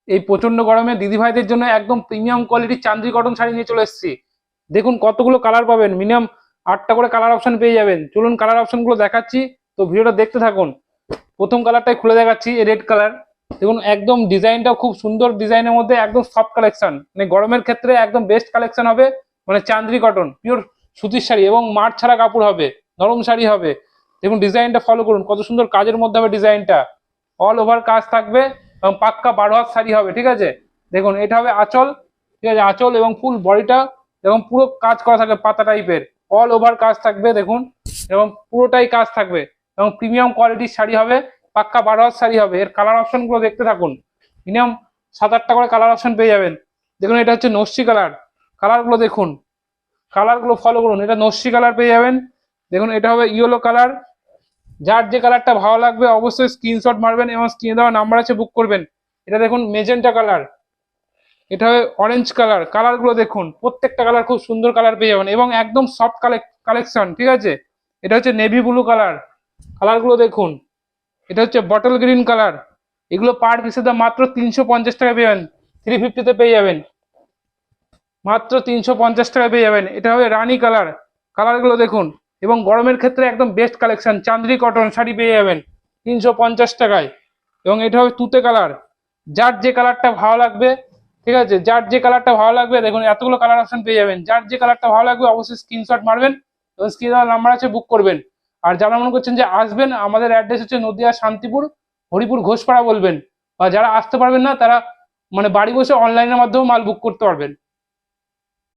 এই প্রচন্ড গরমে দিদি ভাইদের জন্য একদম প্রিমিয়াম কোয়ালিটির চান্দ্রি কটন শাড়ি নিয়ে চলে এসেছি। দেখুন কতগুলো কালার পাবেন, মিনিমাম 8টা করে কালার অপশন পেয়ে যাবেন। চলুন কালার অপশন গুলো দেখাচ্ছি, তো ভিডিওটা দেখতে থাকুন। প্রথম কালারটাই খুলে দেখাচ্ছি, রেড কালার। দেখুন একদম ডিজাইনটাও খুব সুন্দর, ডিজাইনের মধ্যে একদম সফট কালেকশন, মানে গরমের ক্ষেত্রে একদম বেস্ট কালেকশন হবে। মানে চান্দ্রি কটন পিওর সুতির শাড়ি এবং মার ছাড়া কাপড় হবে, নরম শাড়ি হবে। দেখুন ডিজাইনটা ফলো করুন, কত সুন্দর কাজের মধ্যে হবে ডিজাইনটা। অল ওভার কাজ থাকবে এবং পাক্কা 12 হাত শাড়ি হবে, ঠিক আছে। দেখুন এটা হবে আঁচল, ঠিক আছে, আঁচল এবং ফুল বডিটা এবং পুরো কাজ করা থাকবে পাতা টাইপের। অল ওভার কাজ থাকবে দেখুন, এবং পুরোটাই কাজ থাকবে এবং প্রিমিয়াম কোয়ালিটির শাড়ি হবে, পাক্কা 12 হাত শাড়ি হবে। এর কালার অপশন গুলো দেখতে থাকুন, মিনিমাম 7-8টা করে কালার অপশন পেয়ে যাবেন। দেখুন এটা হচ্ছে নস্যি কালার, কালার গুলো দেখুন, কালার গুলো ফলো করুন। এটা নস্যি কালার পেয়ে যাবেন। দেখুন এটা হবে ইয়েলো কালার। যার যে কালারটা ভালো লাগবে অবশ্যই স্ক্রিনশট মারবেন এবং স্ক্রিনে দেওয়া নাম্বার আছে বুক করবেন। এটা দেখুন মেজেন্টা কালার, এটা হবে অরেঞ্জ কালার। কালার গুলো দেখুন, প্রত্যেকটা কালার খুব সুন্দর কালার পেয়ে যাবেন এবং একদম সফট কালেকশন, ঠিক আছে। এটা হচ্ছে নেভি ব্লু কালার, কালার গুলো দেখুন। এটা হচ্ছে বটল গ্রিন কালার। এগুলো পার পিসের দাম মাত্র 350 টাকা পেয়ে যাবেন, 350-তে পেয়ে যাবেন, মাত্র 350 টাকা পেয়ে যাবেন। এটা হবে রানী কালার, কালার গুলো দেখুন। এবং গরমের ক্ষেত্রে একদম best collection, Chanderi cotton sari পেয়ে যাবেন 350 টাকায়। এবং এটা হবে তুতে কালার। যার যে কালারটা ভালো লাগবে, ঠিক আছে, যার যে কালারটা ভালো লাগবে, দেখুন এতগুলো কালার অপশন পেয়ে যাবেন। যার যে কালারটা ভালো লাগবে অবশ্যই স্ক্রিনশট মারবেন এবং স্ক্রিনে দেওয়া নাম্বার আছে বুক করবেন। আর যারা মনে করছেন যে আসবেন, আমাদের অ্যাড্রেস হচ্ছে নদিয়া শান্তিপুর হরিপুর ঘোষপাড়া বলবেন। বা যারা আসতে পারবেন না তারা মানে বাড়ি বসে অনলাইনের মাধ্যমে মাল বুক করতে পারবেন।